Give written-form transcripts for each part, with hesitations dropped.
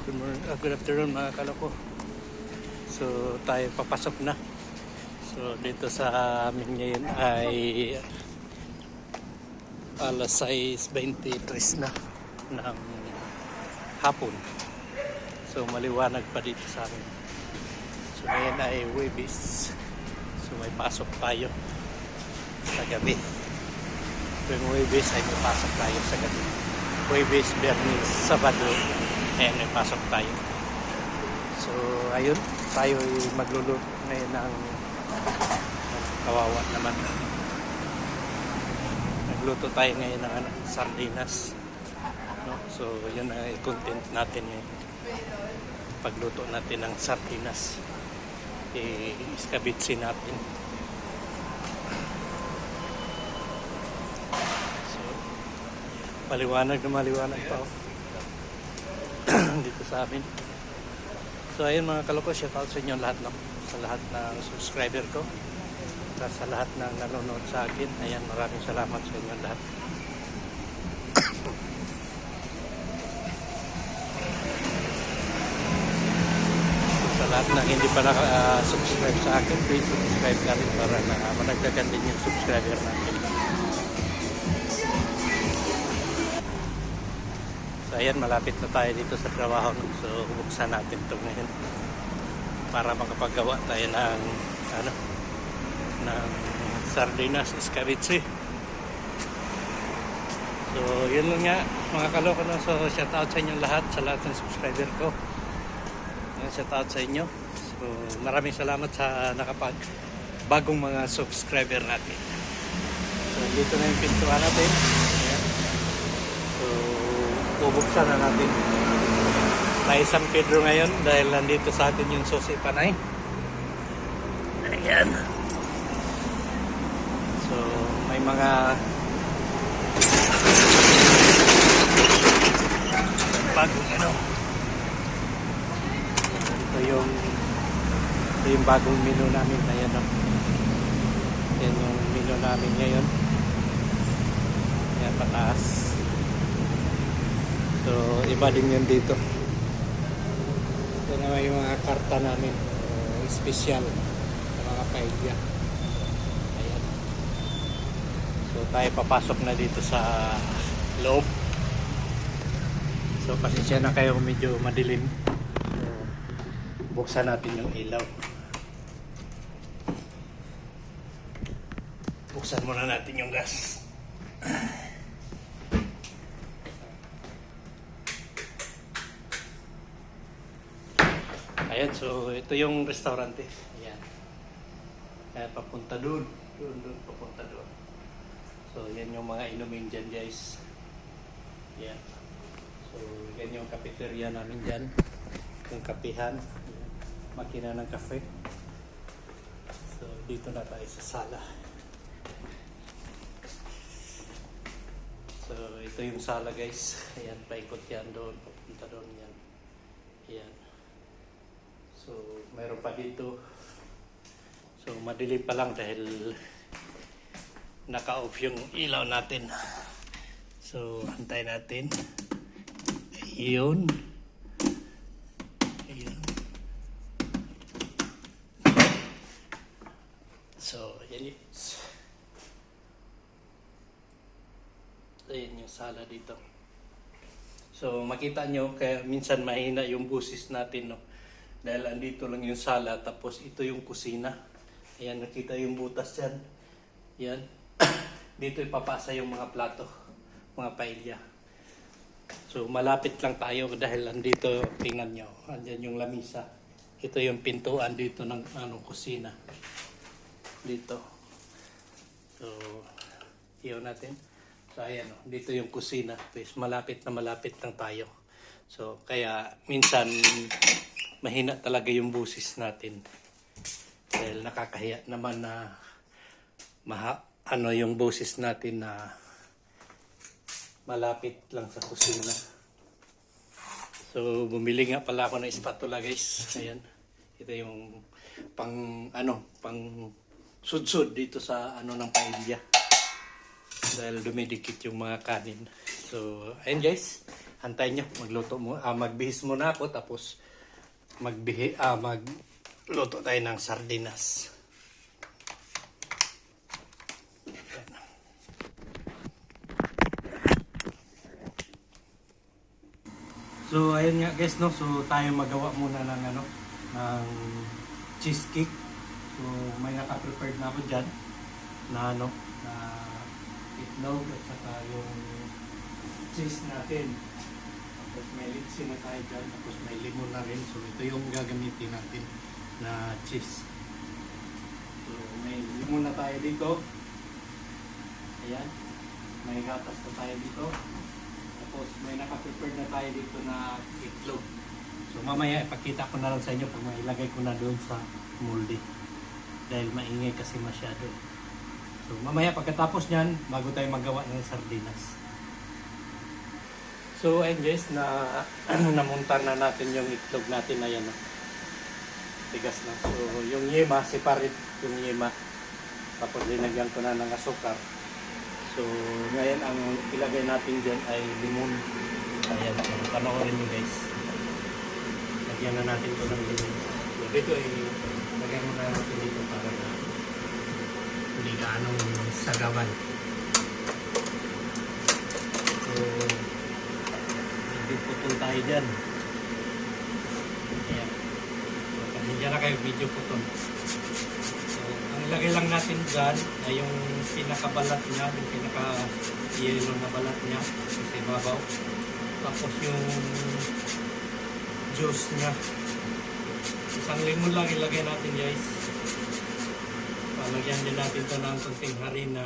Good afternoon mga kaloko. So tayo papasok na. So dito sa amin ngayon ay alas 6:23 na ng hapon. So maliwanag pa dito sa amin. So ngayon ay Huwebes. So may pasok tayo sa gabi. Tuwing Huwebes ay may pasok tayo sa gabi. Huwebes, Biyernes, Sabado, ayan may pasok tayo. So ayun, tayo ay magluluto ngayon ng kawawa naman. Nagluto tayo ngayon ng sardinas. No? So yun ay content natin ngayon. Pagluto natin ng sardinas, iskabitsin natin. Maliwanag na maliwanag pa dito sa amin. So ayun mga kaloko, shout out sa inyo lahat, no? Sa lahat ng subscriber ko, sa lahat ng nanonood sa akin. Ayan, maraming salamat sa inyo lahat. Sa lahat ng hindi pa subscribe sa akin, please subscribe na rin para managdagan din yung subscriber natin. So ayan, malapit na tayo dito sa trabaho. So buksan natin ito ngayon para makapagawa tayo ng ng sardinas escabeche. So yun lang nga mga kaloko, no? So shout out sa inyo lahat, sa lahat ng subscriber ko. Shout out sa inyo. So maraming salamat sa bagong mga subscriber natin. So dito na yung pintuan natin. Ayan. So bubuksan na natin. May San Pedro ngayon dahil nandito sa atin yung Susi Panay. Ayan. So may mga bagong ito yung bagong menu namin. Ayan, no? Yan yung menu namin ngayon. Ayan, pataas. So, iba din yun dito. Ito naman yung mga karta namin. Espesyal na mga paella. Ayan. So, tayo papasok na dito sa loob. So, pasensya na kayo kung medyo madilim. So, buksan natin yung ilaw. Buksan muna natin yung gas. Ayan, so ito yung restaurante. Ayan. Ayan, papunta doon. Doon, papunta doon. So, yan yung mga inumin dyan, guys. Ayan. So, yan yung cafeteria namin dyan. Yung kapihan. Ayan. Makina ng kafe. So, dito na tayo sa sala. So, ito yung sala, guys. Ayan, paikot yan doon. Papunta doon yan. Ayan. So, mayroon pa dito. So, madilim pa lang dahil naka-off yung ilaw natin. So, antay natin. Ayun. Ayun. So, ayan yun. Ayan yung sala dito. So, makita nyo, kaya minsan mahina yung busis natin, no? Dahil andito lang yung sala, tapos ito yung kusina. Ayan, nakita yung butas dyan. Ayan. Dito ipapasa yung mga plato, mga paella. So, malapit lang tayo dahil andito, tingnan nyo, andyan yung lamisa. Ito yung pintuan dito ng kusina. Dito. So, iyon natin. So, ayan, dito yung kusina. Pues, malapit lang tayo. So, kaya minsan mahina talaga yung busis natin dahil nakakahiya naman na yung busis natin na malapit lang sa kusina. So bumili nga pala ako ng spatula, guys. Ayan, ito yung pang sudsud dito sa ng paella dahil dumidikit yung mga kanin. So ayun, guys, antayin nyo, magbihis muna ako, tapos magluto tayo ng sardinas. So ayun nga guys, no, so tayo magawa muna ng ng cheesecake. So may naka-prepared na ako diyan na na itlog at saka yung cheese natin. Tapos may litsi na tayo dyan, tapos may limon na rin. So ito yung gagamitin natin na cheese. So may limon na tayo dito. Ayan. May gatas na tayo dito. Tapos may naka-prepared na tayo dito na itlog. So mamaya ipakita ko na lang sa inyo pag mailagay ko na doon sa molde. Dahil maingay kasi masyado. So mamaya pagkatapos nyan, bago tayo magawa ng sardinas. So ayun guys, namuntan na natin yung itlog natin na yan. Tigas na. So yung yema, separate yung yema. Tapos linagyan ko na ng asukar. So, ngayon ang ilagay natin dyan ay limon. Ayan, panoorin nyo guys. Lagyan na natin ito ng limon. So, dito ay lagyan mo na natin dito para na hindi gaanong sagawan. So, medyo putol tayo dyan. Ayan. So, kanina na kayo medyo putol. Ang ilagay lang natin dyan ay yung pinakabalat niya, yung pinaka-yellow na balat niya sa ibabaw. Tapos yung juice niya. Isang limon lang ilagay natin guys. Palagyan din natin ito ng konting harina.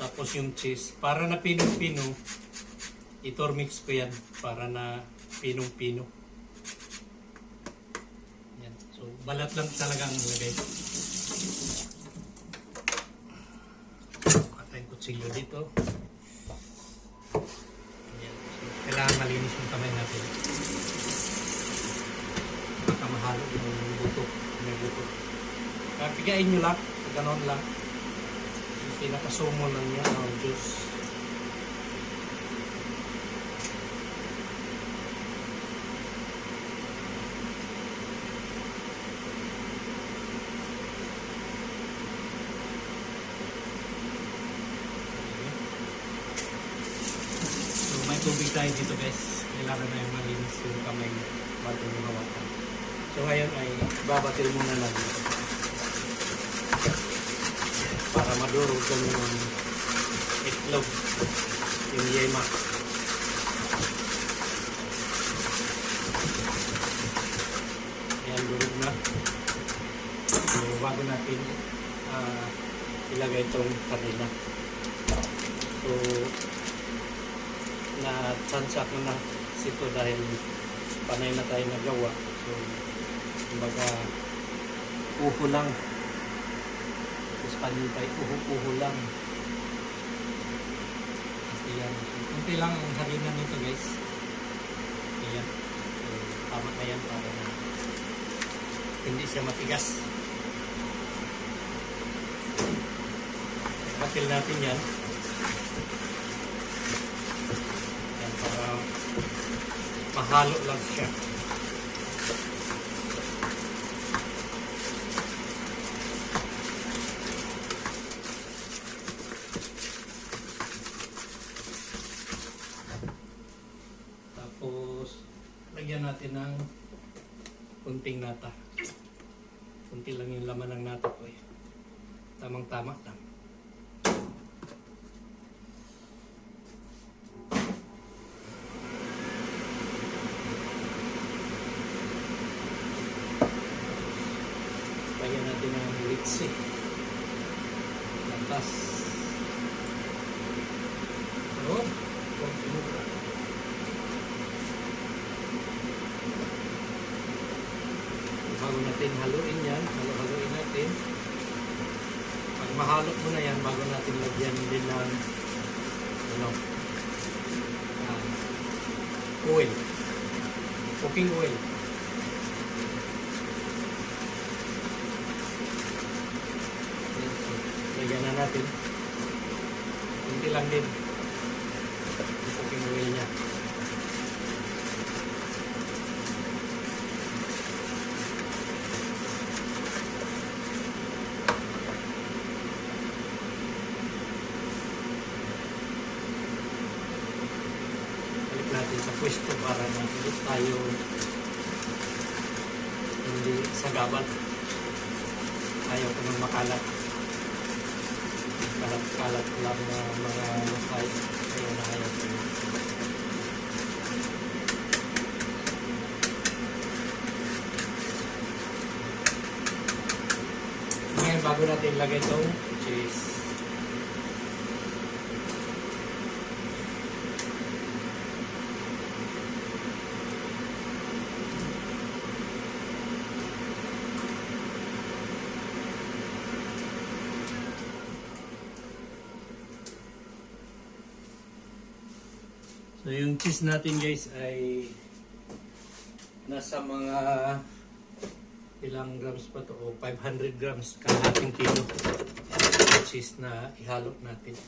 Tapos yung cheese. Para na pinong-pino, itormix ko yan. Para na pinong-pino. Yan. So balat lang talaga ang ilagay. Patay kutsilyo dito. Ayan. So, kailangan malinis yung kamay natin. Baka mahalo yung buto. May buto. Kapigain nyo lang. Ganon lang. Yung pinakasumo lang niya ang juice. Tubig tayo dito guys, kailangan na yung malinis yung kamay bago yung hawakan. So ngayon ay babatil muna lang dito para madurog yung itlog, yung yema. Ayan, durog na. So bago natin ilagay itong kanina. So na-chance ko na sito dahil panay na tayo nagawa. So, kumbaga, uho lang. Espanyol pa, uho lang. Kasi yan. Kunti lang ang harina nito guys. Ayan. So, tama na yan para na hindi siya matigas. Batil natin yan. Mahalo lang siya. Tapos lagyan natin ng kunting nata. Kunti lang yung laman ng nata ko eh. Tamang-tama lang. Lagyan natin ng litsi. Lantas. So, bago natin haluin yan, haluin natin. Pag mahalo mo na yan, bago natin lagyan din ng oil. Cooking oil. Lagyan na natin. Kunti lang din. Cooking oil niya. natin sa pwesto para na hindi tayo hindi sagabal. Ayaw ko nang makalat. Kalat-kalat lang na mga lukay. Ayaw na ayaw ko. Ngayon, bago natin ilagay itong cheese. So yung cheese natin guys ay nasa mga ilang grams pa to, o 500 grams, kalahating kilo ng cheese na ihalo natin.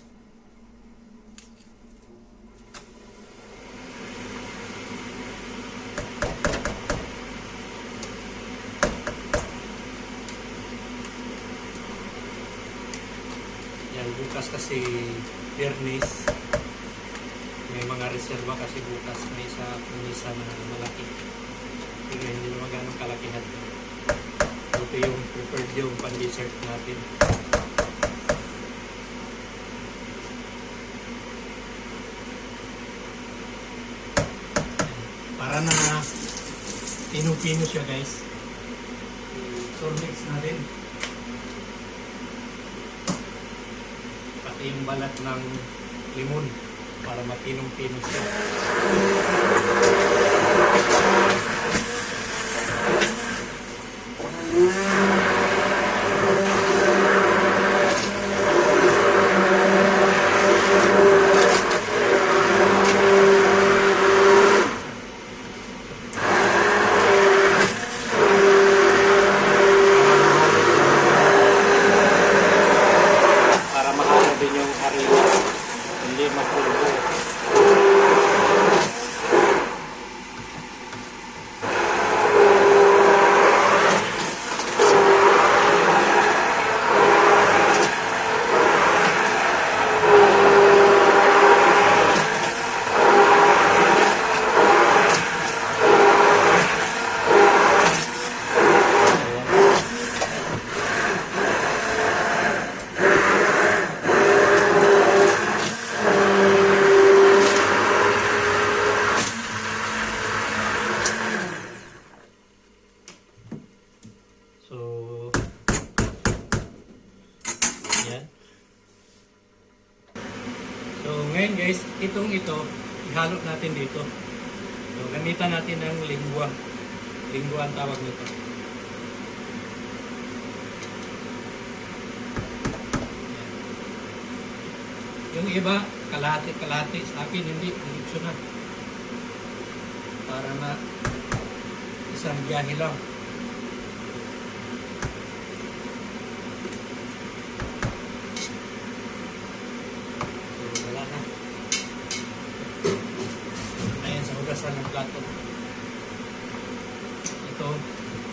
Yan, bukas kasi Biyernes. May mga reserva kasi bukas, may isa kumisa na malaki. Pero hindi naman ganong kalakihan. Ito yung prepared yung pan-dessert natin. Para na pino-pino siya guys. So mix natin. Pati yung balat ng limon. Para mapinong-pino siya. Para mahalo din yung harina. Hindi magpulbo. So, yan. So, ngayon guys, ito, ihalo natin dito. So, gamitan natin ng lingwa. Lingwa ang tawag nito. Yan. Yung iba, kalahati. Sa akin, hindi. Diretso na. Para na isang biyahe lang. Ng plato. Ito,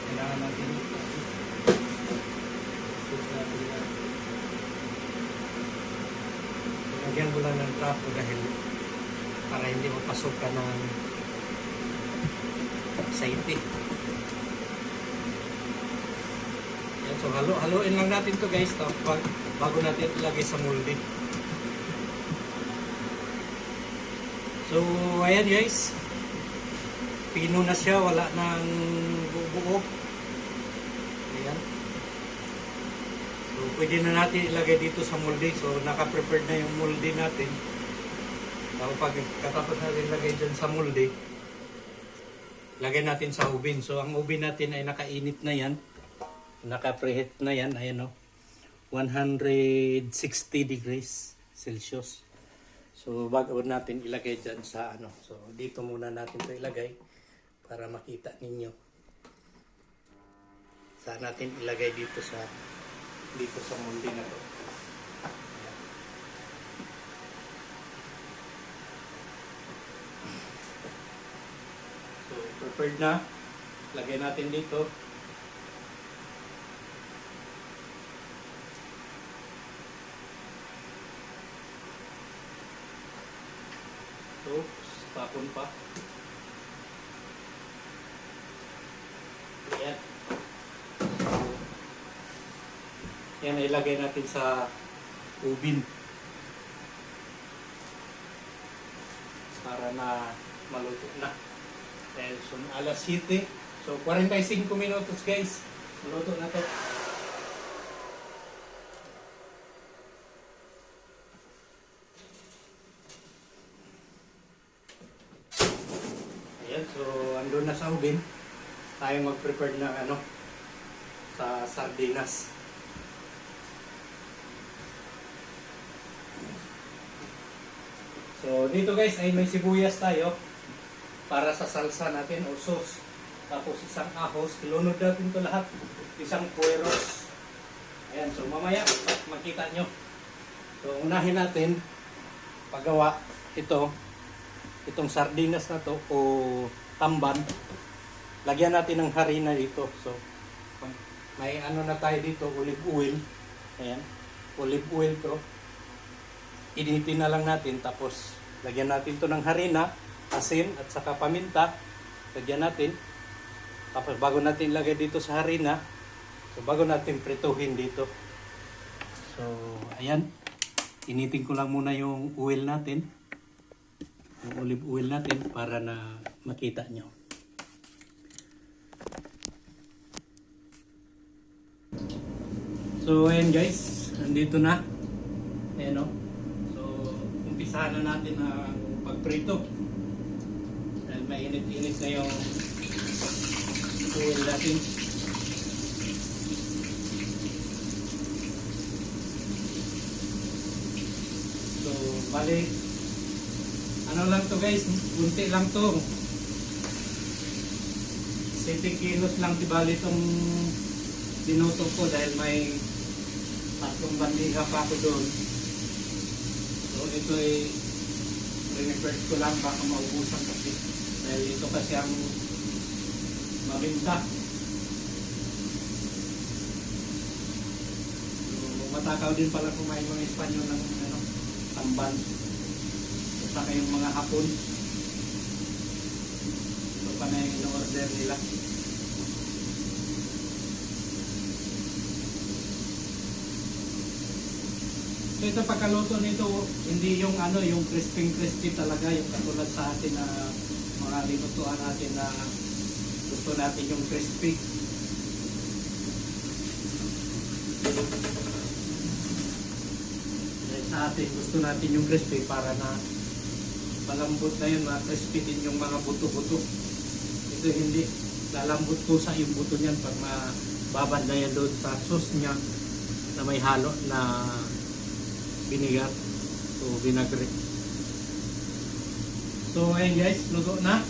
kailangan natin lagyan ko lang ng plato dahil para hindi mapasok ka ng aceite. Yan, so haluin lang natin to guys bago natin ilagay sa molde. So ayan guys, pino na siya, wala nang buo. Ayan. So, pwede na natin ilagay dito sa molde. So, naka-prepared na yung molde natin. Tapos pag katapos natin ilagay dyan sa molde, lagay natin sa oven. So, ang oven natin ay nakainit na yan. Naka-preheat na yan. Ayan o. 160 degrees Celsius. So, bago natin ilagay dyan sa ano. So, dito muna natin ito ilagay para makita ninyo. Saan natin ilagay dito sa molde na to. So, prepared na. Lagay natin dito. Oops. Tapon pa. Ayan. Yan, ilagay natin sa ubin. Para na maluto na. Dahil so, alas 7. So, 45 minutos guys. Maluto na to. Ayan, so andun na sa ubin. Tayo mag-prepare ng ano, sa sardinas. So, dito guys ay may sibuyas tayo para sa salsa natin o sauce. Tapos isang ahos, ilunod natin ito lahat. Isang pueros. Ayan, so mamaya makita nyo. So, unahin natin paggawa itong sardinas na to o tamban. Lagyan natin ng harina dito. So, may ano na tayo dito, olive oil. Ayan, olive oil to. Initin na lang natin, tapos lagyan natin to ng harina, asin at saka paminta. Lagyan natin. Tapos bago natin ilagay dito sa harina, so bago natin prituhin dito. So, ayan. Initin ko lang muna yung oil natin. Yung olive oil natin para na makita nyo. So, ayan guys. Nandito na. Ayan o. Umpisahan na natin ang pagprito. Dahil mainit-init na yung oil natin. So, bali, ano lang to guys, bunti lang to. 7 kilos lang bali itong dinuto ko dahil may 3 bandiha pa ako doon. So ito ay re-reverse ko lang, baka maubusan kasi dahil ito kasi ang mabinta. So, matakaw din pala kumain mga Espanyol ng ano, tamban at saka yung mga hapon. Ito pa na yung in-order nila. So ito pagkaluto nito, hindi yung ano, yung crispy talaga, yung katulad sa atin na mga linutuan natin na gusto natin yung crispy. Sa atin gusto natin yung crispy para na malambot na yun, crispy din yung mga buto-buto. Ito hindi, lalambot ko sa yung buto niyan pag mababad na yan doon sa sauce niya na may halo na vinegar o vinagre. So ayun guys, luto na.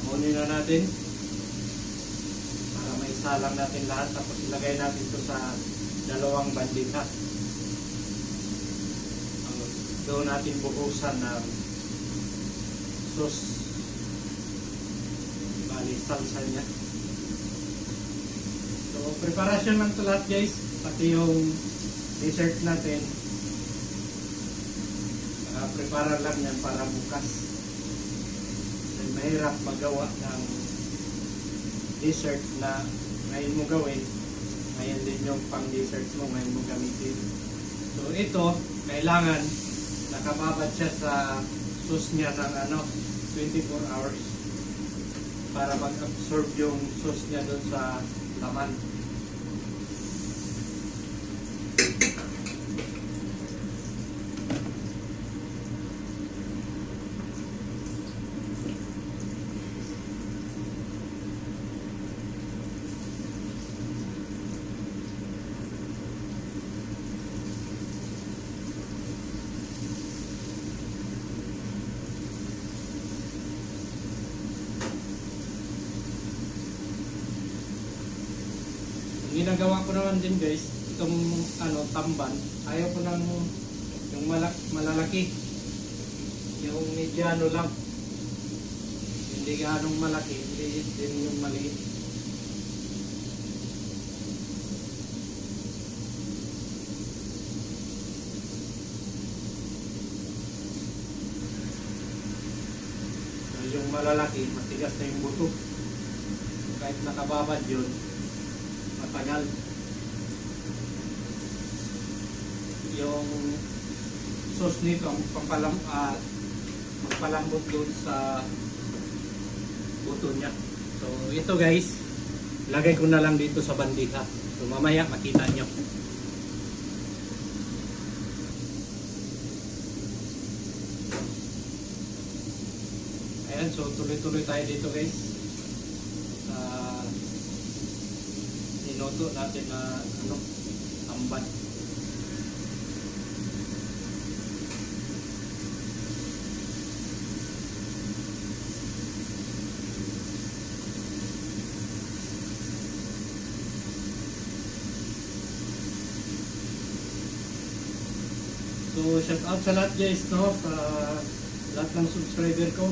Amunin na natin para maisalang natin lahat, tapos ilagay natin ito sa 2 bandika. Doon natin buhusan ng sauce, bali salsa niya. So preparasyon lang ito lahat guys, pati yung dessert natin, prepara lang yan para bukas. Dahil mahirap magawa ng dessert na ngayon mo gawin, ngayon din yung pang dessert mo ngayon mo gamitin. So ito, kailangan nakababad siya sa sauce niya ng 24 hours para mag-absorb yung sauce niya doon sa laman. Ginagawa ko naman din guys, itong tamban, ayaw ko ng yung malalaki, yung mediano lang, hindi ganong malaki, hindi din yung maliit. malalaki, matigas na yung buto. Kahit nakababad yun, matagal. Yung sauce nito, magpalambot doon sa buto niya. So ito guys, lagay ko na lang dito sa bandika. So mamaya makita nyo. Ayan, so tuloy-tuloy tayo dito guys. Niloto natin na tamban. So shout out sa lahat guys, no, sa lahat ng subscriber ko.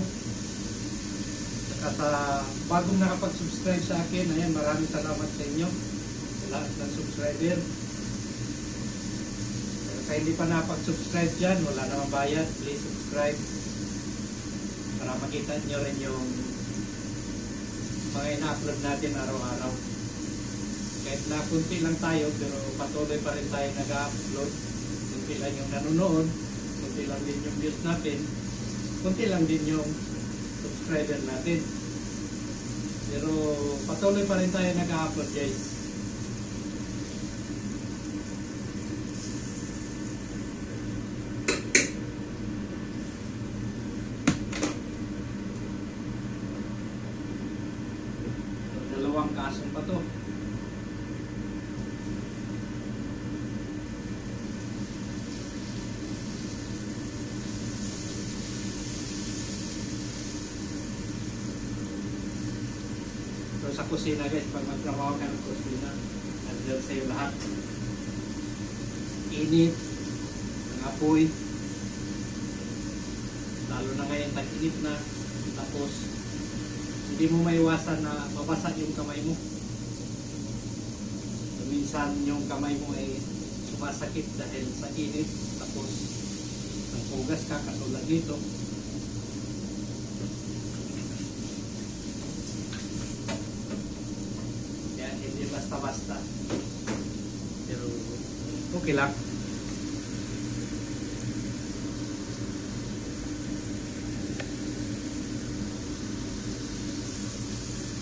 At bagong nakapag-subscribe sa akin, ayan, maraming salamat sa inyo, sa lahat ng subscriber. Kaya hindi pa nakapag-subscribe dyan, wala namang bayad, please subscribe para makita nyo rin yung mga ina-upload natin araw-araw. Kahit na kunti lang tayo, pero patuloy pa rin tayo nag-upload. Kunti lang yung nanonood, kunti lang din yung views natin, kunti lang din yung subscriber natin. Pero patuloy pa rin tayo nag-upload guys. So, 2 kasong pa to. Sa kusina guys, pag magtrabaho ka ng kusina, nandiyan sa'yo lahat. Init, ang apoy, lalo na ngayon tag-init na, tapos hindi mo maiwasan na mabasa yung kamay mo. So, minsan yung kamay mo ay sumasakit dahil sa init, tapos nagpugas ka katulad dito. Basta-basta. Pero okay lang.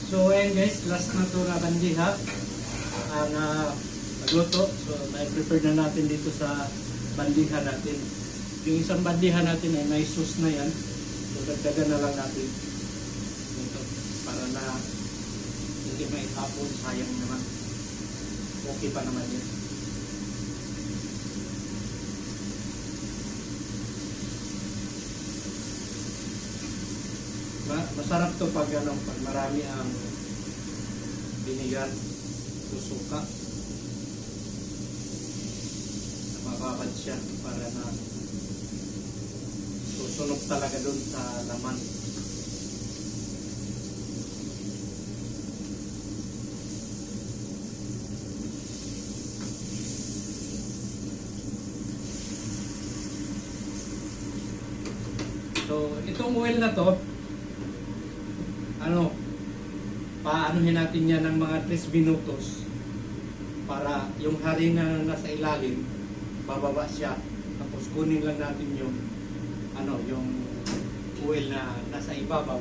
So ayan guys, last na to na bandiha na magluto. So na-prepare na natin dito sa bandiha natin. Yung isang bandiha natin ay may sauce na yan. So dagdagan na lang natin ito para na hindi maitapon, sayang naman. Okay pa naman yun. Masarap to pag marami ang binigan, susuka. Mababad siya para na susunog talaga dun sa laman. So, itong oil na to, paanuhin natin yan ng mga 3 minutos para yung harina na nasa ilalim, bababa siya. Tapos kunin lang natin yung yung oil na nasa ibabaw.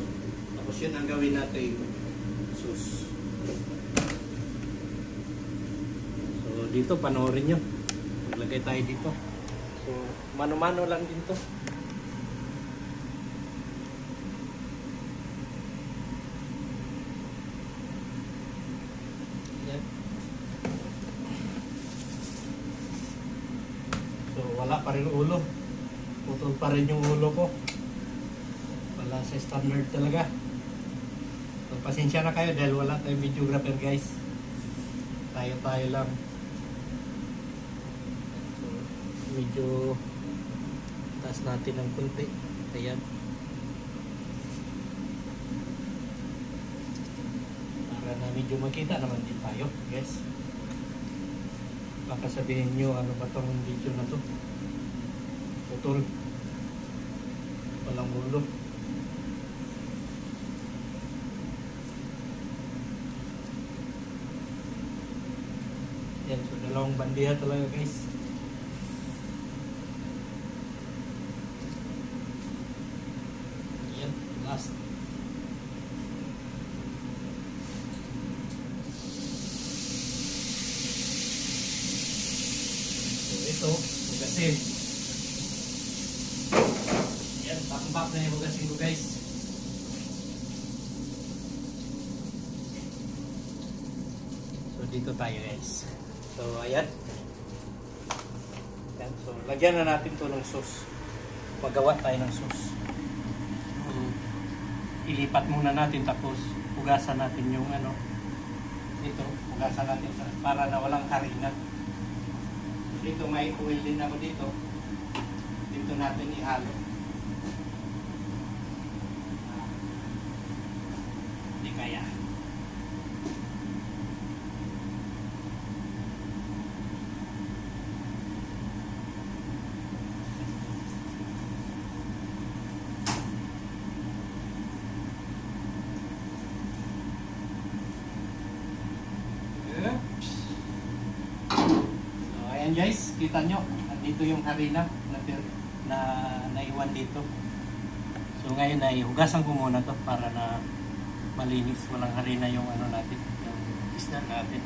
Tapos yun ang gawin natin, sauce. So, dito panoorin nyo. Maglagay tayo dito. So, mano-mano lang din to. Wala pa rin ulo. Putol pa rin yung ulo ko. Wala sa standard talaga. So, pasensya na kayo dahil wala tayong videographer guys. Tayo lang. So, medyo taas natin ng kunti. Ayan. Para na medyo makita naman din tayo guys. Baka sabihin nyo ano ba tong video na to. Putol. Walang ulo. Dalawang bandiya talaga guys. Yan, last. So ito, hugasin. Yan, back na yung hugasin ko guys. So dito tayo guys. So ayan. Yan. So lagyan na natin to ng sauce. Magawa tayo ng sauce. So, ilipat muna natin tapos hugasan natin yung ano. Dito, hugasan natin para na walang harina. Dito may oil din ako dito. Dito natin ihalo. Hindi kaya. Ayan guys, kita nyo, nandito yung harina na naiwan dito. So ngayon ay hugasan ko muna to para na malinis, walang harina yung ano natin, yung isda natin.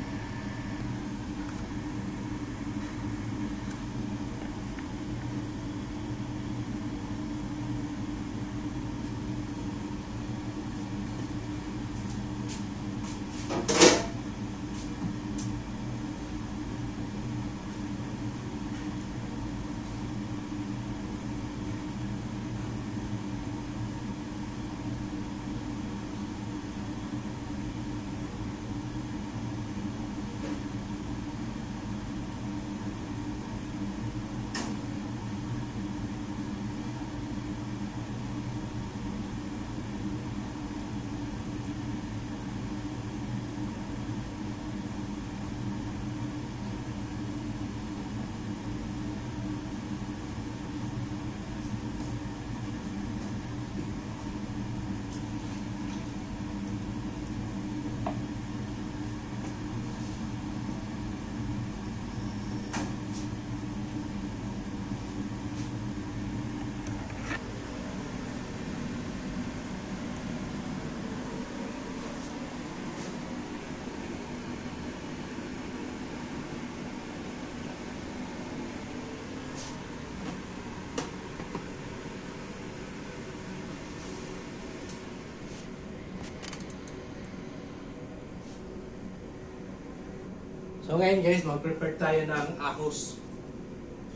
So ngayon guys, mag-prepare tayo ng ahos.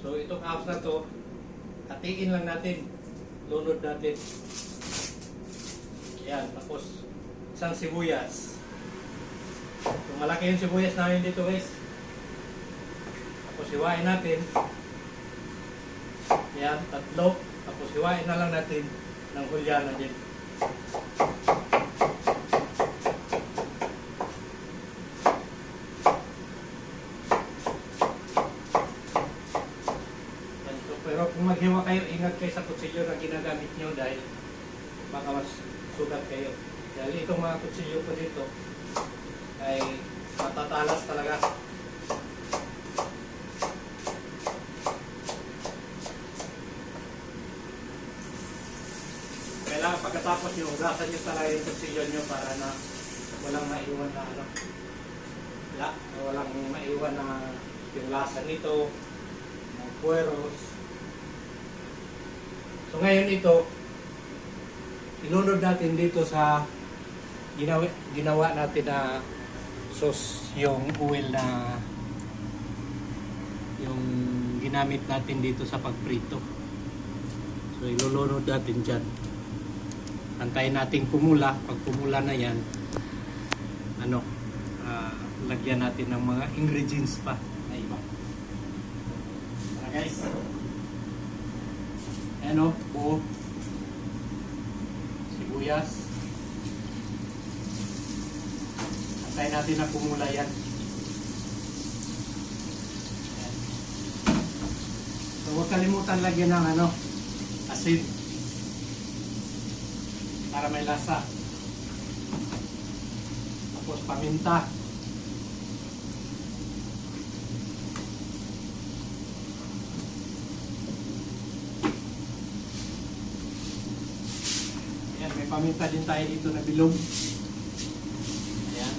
So itong ahos na to, hatiin lang natin. Lunod natin. Yan, tapos isang sibuyas. So malaki yung sibuyas namin dito guys. Tapos hiwain natin. Yan, tatlo. Tapos hiwain na lang natin ng hulyana din. Pero kung maghiwa kayo, ingat kayo sa kutsilyo na ginagamit nyo dahil baka mas sugat kayo. Dahil itong mga kutsilyo ko dito ay matatalas talaga. Kailangan pagkatapos nyo, hugasan nyo talaga yung kutsilyo nyo para na walang maiwan na ano. Walang maiwan na yung lasa nito, ng puweros. So ngayon ito, inunod natin dito sa ginawa natin na sauce, yung oil na yung ginamit natin dito sa pagprito. So ilulunod natin dyan. Antayin natin pumula. Pag pumula na yan, lagyan natin ng mga ingredients pa na iba. Guys, ayan o, buo, sibuyas. Antayin natin na pumula yan. Ayan. So huwag kalimutan lagyan ng asin para may lasa. Tapos paminta. may paminta din tayo dito na bilog. Ayan.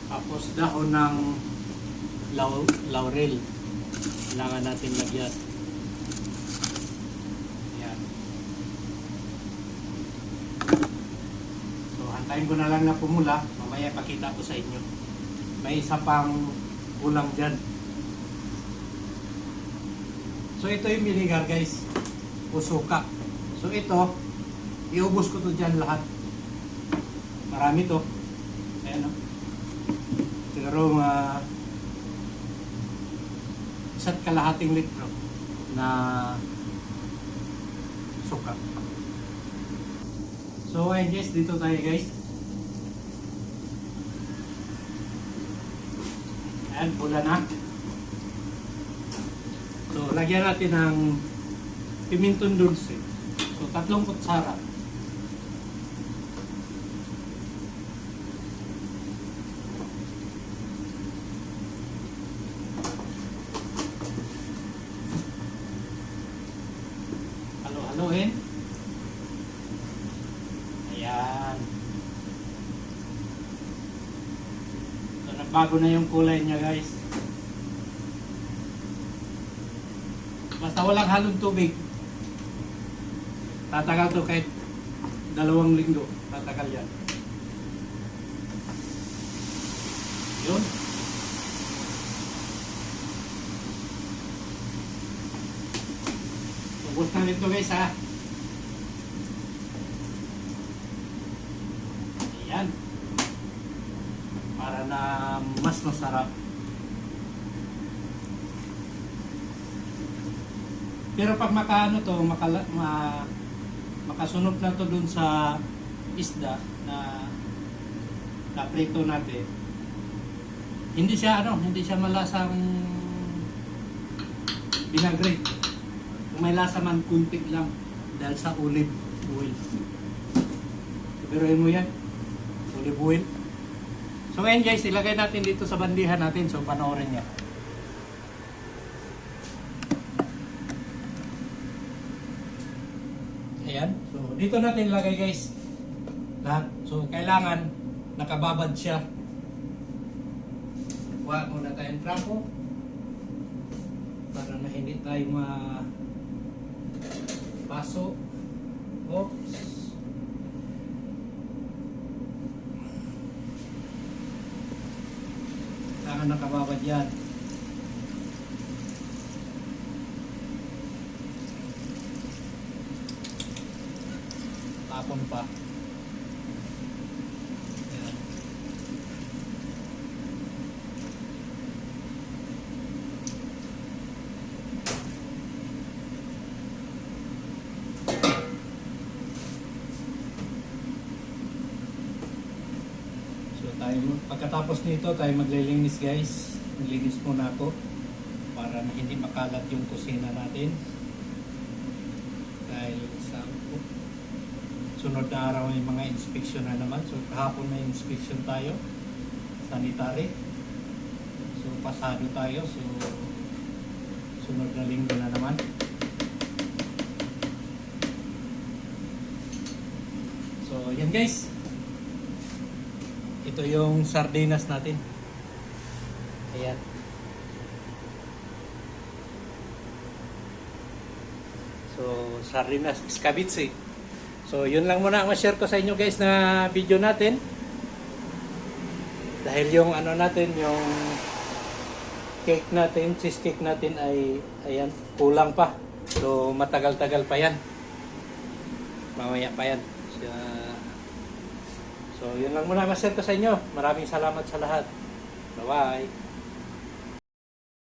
Tapos dahon ng laurel. Kailangan natin lagyan. Ayan. So, hantayin ko na lang na pumula. Mamaya pakita ko sa inyo. May isa pang kulang dyan. So, ito yung vinegar guys. O suka. So, ito, iubos ko to dyan lahat. Marami to. Ayan o. Siguro isa't kalahating litro na suka. So ayun guys, dito tayo guys. Ayan, pula na. So lagyan natin ng pimentong dulce. So 3 kutsara. Halo-haloin. Ayan. So, nagbago na yung kulay niya guys. Basta walang halong tubig. Tatagal to kahit 2 linggo. Tatagal yan. Yun. Ubus na nito guys ha. Ayan. Para na mas masarap. Pero pag makaano to, makasunod na to dun sa isda na prito natin. Hindi siya malasang vinagre. Kung may lasa man, kuntik lang dahil sa olive oil. Biruin mo yan, olive oil. So ngayon guys, ilagay natin dito sa bandihan natin. So panoorin niya. Ayan. So dito natin ilagay guys lahat. So kailangan nakababad siya. Kuha muna tayong trapo para na hindi tayo baso. Oops. Kailangan nakababad yan. Tapon pa. Ayan. Pagkatapos nito tayo maglilinis guys. Maglilinis muna ako para hindi makalat yung kusina natin. Dahil sa sunod na araw may mga inspection na naman. So kahapon may inspection tayo. Sanitary. So pasado tayo. So sunod na linggo na naman. So yan guys. Ito yung sardinas natin. Ayan. So, sardinas escabeche. So, yun lang muna ang ma-share ko sa inyo guys na video natin. Dahil yung ano natin, yung cake natin, cheesecake natin ay ayan, kulang pa. So, matagal-tagal pa yan. Mamaya pa yan. So, yun lang muna ma-share ko sa inyo. Maraming salamat sa lahat. Bye-bye.